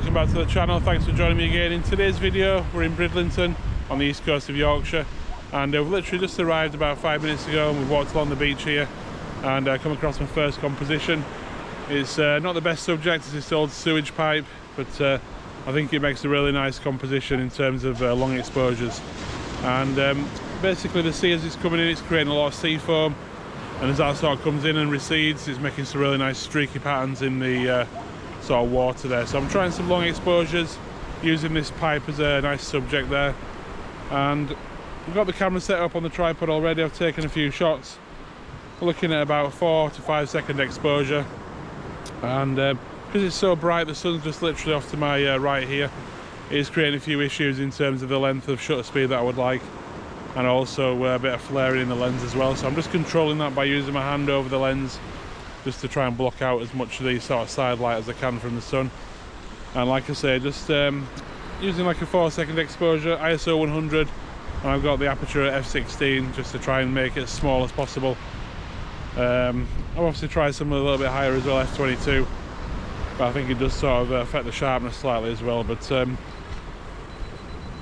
welcome back to the channel. Thanks for joining me again. In today's video, we're in Bridlington on the east coast of Yorkshire, and we've literally just arrived about 5 minutes ago, and we've walked along the beach here and come across my first composition. It's not the best subject, it's this old sewage pipe, but I think it makes a really nice composition in terms of long exposures. And basically the sea as it's coming in, it's creating a lot of sea foam, and as that sort of comes in and recedes, it's making some really nice streaky patterns in the sort of water there. So I'm trying some long exposures using this pipe as a nice subject there, and we've got the camera set up on the tripod already. I've taken a few shots. We're looking at about 4 to 5 second exposure, and because it's so bright, the sun's just literally off to my right here. It is creating a few issues in terms of the length of shutter speed that I would like, and also a bit of flaring in the lens as well. So I'm just controlling that by using my hand over the lens, just to try and block out as much of the sort of side light as I can from the sun. And like I say, just using like a 4 second exposure, ISO 100, and I've got the aperture at f16 just to try and make it as small as possible. I've obviously tried some a little bit higher as well, f22, but I think it does sort of affect the sharpness slightly as well. But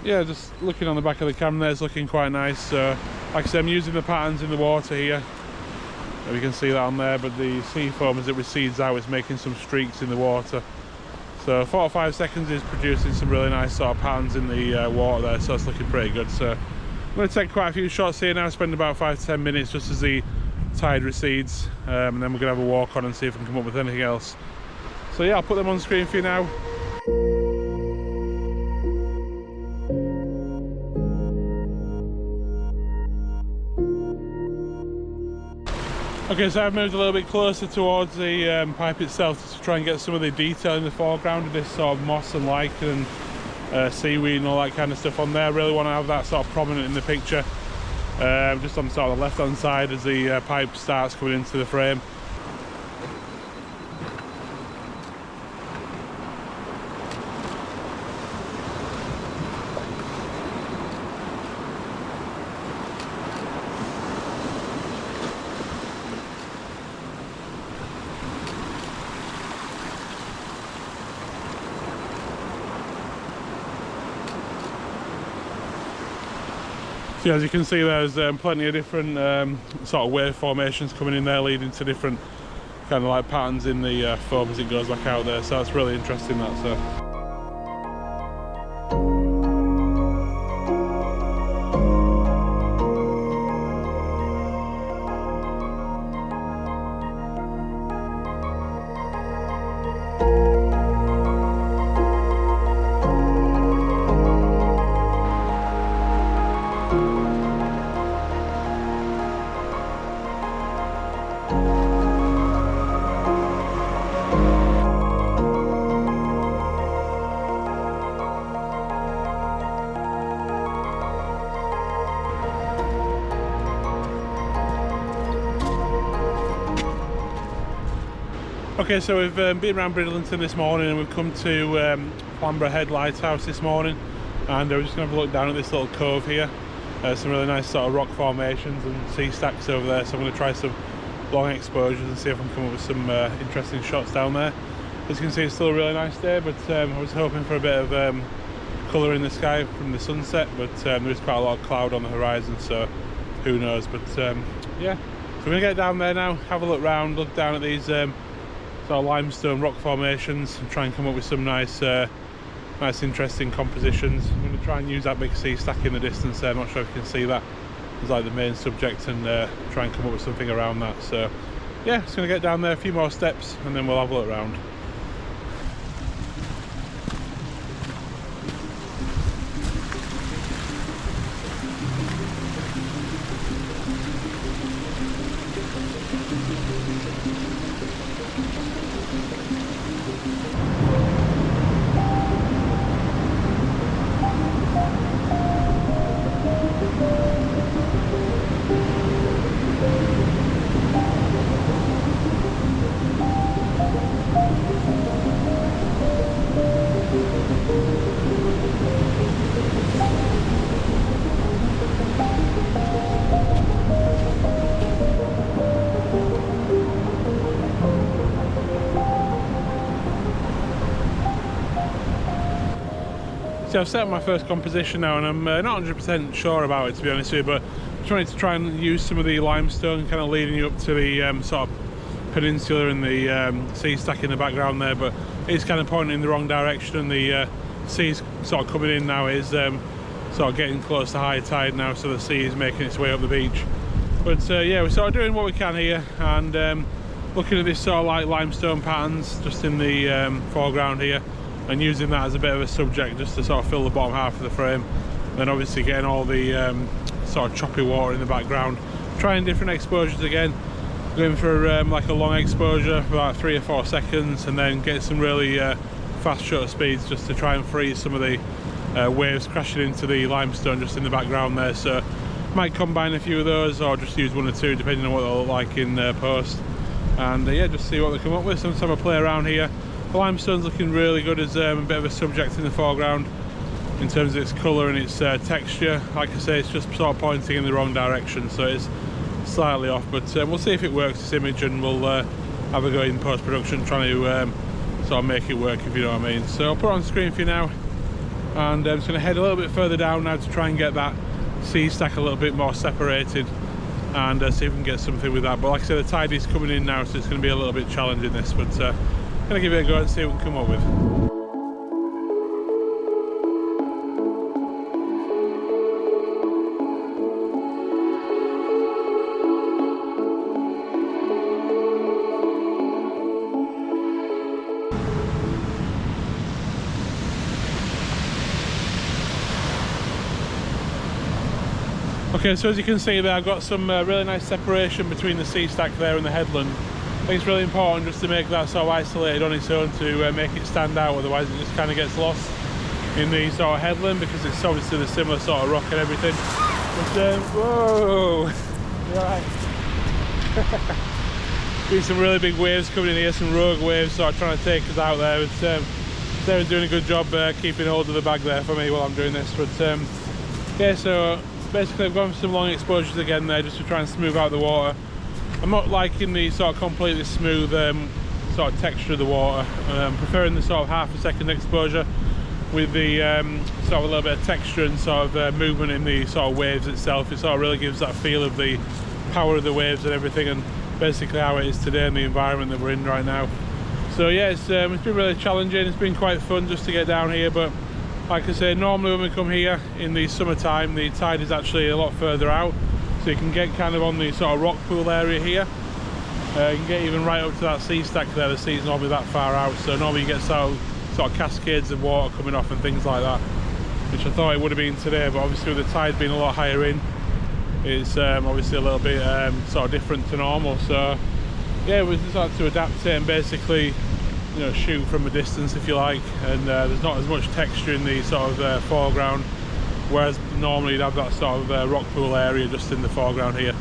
yeah, just looking on the back of the camera there, it's looking quite nice. So like I said, I'm using the patterns in the water here. You can see that on there, but the sea foam as it recedes out is making some streaks in the water. So 4 or 5 seconds is producing some really nice sort of patterns in the water there, so it's looking pretty good. So I'm going to take quite a few shots here now, spend about 5 to 10 minutes just as the tide recedes, and then we're going to have a walk on and see if we can come up with anything else. So yeah, I'll put them on screen for you now. Okay, so I've moved a little bit closer towards the pipe itself to try and get some of the detail in the foreground of this sort of moss and lichen and seaweed and all that kind of stuff on there. I really want to have that sort of prominent in the picture, just on sort of the left hand side as the pipe starts coming into the frame. So as you can see, there's plenty of different sort of wave formations coming in there, leading to different kind of like patterns in the foam as it goes back out there. So that's really interesting, that. So. Okay, so we've been around Bridlington this morning, and we've come to Flamborough Lighthouse this morning, and we're just going to have a look down at this little cove here. Some really nice sort of rock formations and sea stacks over there, so I'm going to try some long exposures and see if I can come up with some interesting shots down there. As you can see, it's still a really nice day, but I was hoping for a bit of colour in the sky from the sunset, but there is quite a lot of cloud on the horizon, so who knows. But yeah, so we're going to get down there now, have a look round, look down at these sort of limestone rock formations and try and come up with some nice interesting compositions. I'm going to try and use that big sea stack in the distance there. I'm not sure if you can see that. It's like the main subject, and try and come up with something around that. So yeah, just going to get down there, a few more steps, and then we'll have a look around. I've set up my first composition now, and I'm not 100% sure about it, to be honest with you, but I just wanted to try and use some of the limestone kind of leading you up to the sort of peninsula and the sea stack in the background there, but it's kind of pointing in the wrong direction, and the sea's sort of coming in now. It is sort of getting close to high tide now, so the sea is making its way up the beach. But yeah, we're sort of doing what we can here, and looking at this sort of like limestone patterns just in the foreground here, and using that as a bit of a subject just to sort of fill the bottom half of the frame. Then obviously getting all the sort of choppy water in the background, trying different exposures again, going for like a long exposure for about 3 or 4 seconds, and then get some really fast shutter speeds just to try and freeze some of the waves crashing into the limestone just in the background there. So might combine a few of those, or just use 1 or 2 depending on what they'll look like in post, and yeah, just see what they come up with. Some time I play around here. The limestone's looking really good as a bit of a subject in the foreground in terms of its colour and its texture. Like I say, it's just sort of pointing in the wrong direction, so it's slightly off, but we'll see if it works, this image, and we'll have a go in post-production trying to sort of make it work, if you know what I mean. So I'll put it on screen for you now, and I'm just going to head a little bit further down now to try and get that sea stack a little bit more separated, and see if we can get something with that. But like I said, the tide is coming in now, so it's going to be a little bit challenging this, but I'm going to give it a go and see what we can come up with. Okay, so as you can see there, I've got some really nice separation between the sea stack there and the headland. I think it's really important just to make that sort of isolated on its own to make it stand out, otherwise it just kind of gets lost in the sort of headland, because it's obviously the similar sort of rock and everything. But whoa, you alright? Been some really big waves coming in here, some rogue waves sort of trying to take us out there. But Sarah's doing a good job keeping hold of the bag there for me while I'm doing this. But yeah, so basically I've gone for some long exposures again there just to try and smooth out the water. I'm not liking the sort of completely smooth sort of texture of the water. I'm preferring the sort of half a second exposure with the sort of a little bit of texture and sort of movement in the sort of waves itself. It sort of really gives that feel of the power of the waves and everything, and basically how it is today and the environment that we're in right now. So yeah, it's been really challenging. It's been quite fun just to get down here, but like I say, normally when we come here in the summertime, the tide is actually a lot further out, so you can get kind of on the sort of rock pool area here. You can get even right up to that sea stack there. The sea's normally that far out, so normally you get sort of cascades of water coming off and things like that, which I thought it would have been today, but obviously with the tide being a lot higher in, it's obviously a little bit sort of different to normal. So yeah, we just had to adapt it and basically, you know, shoot from a distance, if you like, and there's not as much texture in the sort of foreground, whereas normally you'd have that sort of rock pool area just in the foreground here.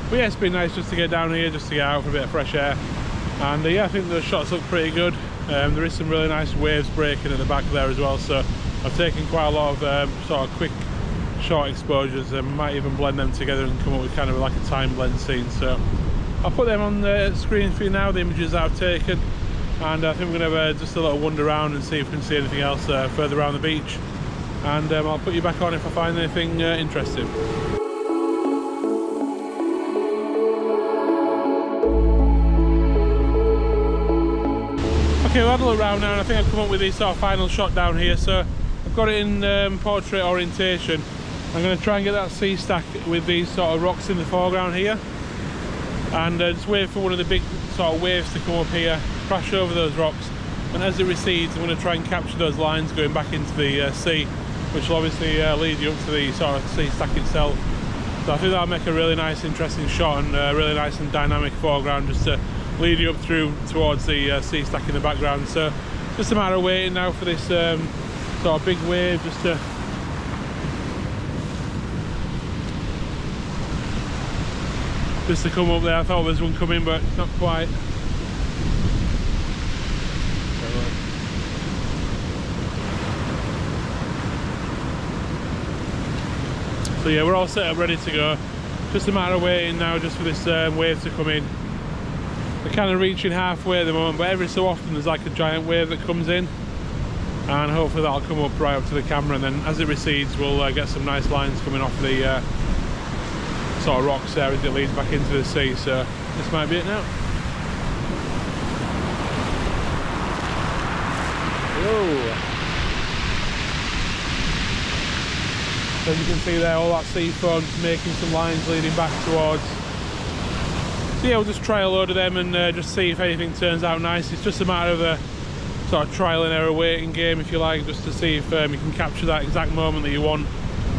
But yeah, it's been nice just to get down here, just to get out for a bit of fresh air, and yeah, I think the shots look pretty good. There is some really nice waves breaking at the back there as well, so I've taken quite a lot of sort of quick short exposures, and might even blend them together and come up with kind of like a time blend scene. So I'll put them on the screen for you now, the images that I've taken, and I think we're going to have just a little wander around and see if we can see anything else further around the beach, and I'll put you back on if I find anything interesting. Okay, we'll have a look around now, and I think I've come up with the sort of final shot down here. So I've got it in portrait orientation. I'm going to try and get that sea stack with these sort of rocks in the foreground here, and just wait for one of the big sort of waves to come up here, crash over those rocks, and as it recedes I'm going to try and capture those lines going back into the sea, which will obviously lead you up to the sort of sea stack itself. So I think that'll make a really nice interesting shot, and a really nice and dynamic foreground just to lead you up through towards the sea stack in the background. So just a matter of waiting now for this sort of big wave just to come up there. I thought there was one coming, but not quite. So yeah, we're all set up, ready to go. Just a matter of waiting now just for this wave to come in. We're kind of reaching halfway at the moment, but every so often there's like a giant wave that comes in. and hopefully that'll come up right up to the camera, and then as it recedes we'll get some nice lines coming off the sort of rocks there as it leads back into the sea. So this might be it now. Whoa. So as you can see there, all that sea foam just making some lines leading back towards. So yeah, we'll just try a load of them and just see if anything turns out nice. It's just a matter of a sort of trial and error waiting game, if you like, just to see if you can capture that exact moment that you want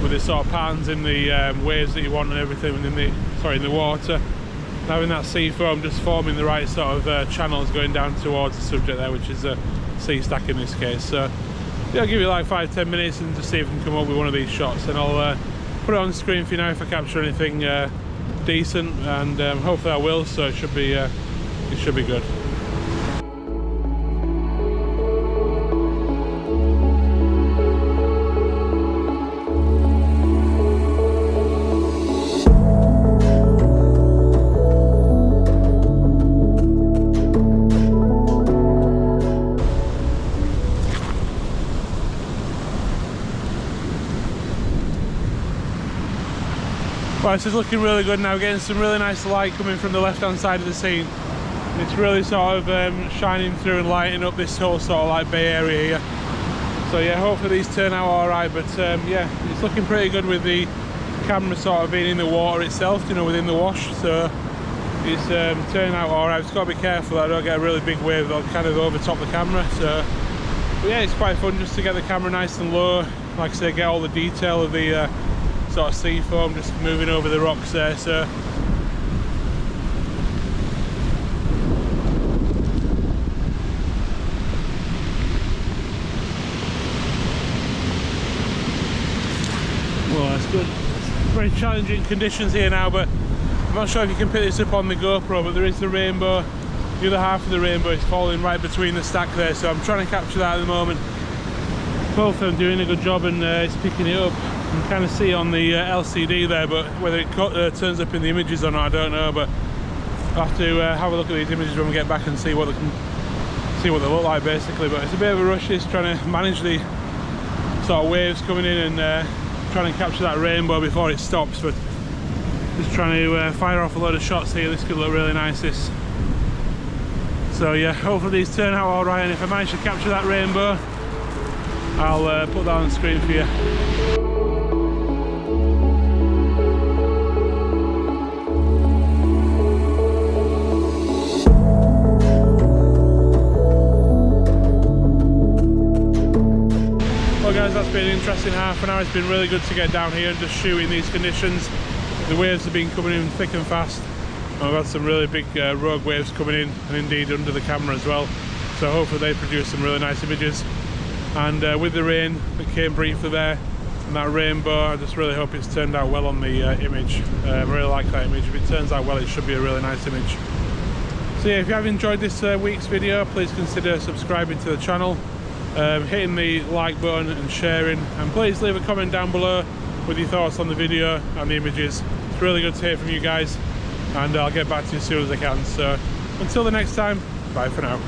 with the sort of patterns in the waves that you want and everything, and in the water. And having that sea foam just forming the right sort of channels going down towards the subject there, which is a sea stack in this case. So yeah, I'll give you like 5-10 minutes and just see if we can come up with one of these shots, and I'll put it on the screen for you now if I capture anything decent, and hopefully I will, so it should be good. Well, this is looking really good now, getting some really nice light coming from the left hand side of the scene. It's really sort of shining through and lighting up this whole sort of like bay area here. So yeah, hopefully these turn out alright, but yeah, it's looking pretty good with the camera sort of being in the water itself, you know, within the wash. So it's turning out alright. Just got to be careful that I don't get a really big wave that'll kind of overtop the camera. So but yeah, it's quite fun just to get the camera nice and low, like I say, get all the detail of the sort of sea foam just moving over the rocks there. So well, that's good. Very challenging conditions here now, but I'm not sure if you can pick this up on the GoPro, but there is the rainbow. The other half of the rainbow is falling right between the stack there, so I'm trying to capture that at the moment. Both of them doing a good job, and it's picking it up. You can kind of see on the LCD there, but whether it turns up in the images or not, I don't know. But I'll have to have a look at these images when we get back and see what they look like, basically. But it's a bit of a rush, this, trying to manage the sort of waves coming in and trying to capture that rainbow before it stops. But just trying to fire off a load of shots here. This could look really nice, this. So yeah, hopefully these turn out all right, and if I manage to capture that rainbow, I'll put that on the screen for you. Well guys, that's been an interesting half an hour. It's been really good to get down here and just shoot in these conditions. The waves have been coming in thick and fast. I've had some really big rogue waves coming in, and indeed under the camera as well. So hopefully they produce some really nice images. And with the rain that came briefly there and that rainbow, I just really hope it's turned out well on the image. I really like that image. If it turns out well, it should be a really nice image. So yeah, if you have enjoyed this week's video, please consider subscribing to the channel, hitting the like button and sharing, and please leave a comment down below with your thoughts on the video and the images. It's really good to hear from you guys, and I'll get back to you as soon as I can. So until the next time, bye for now.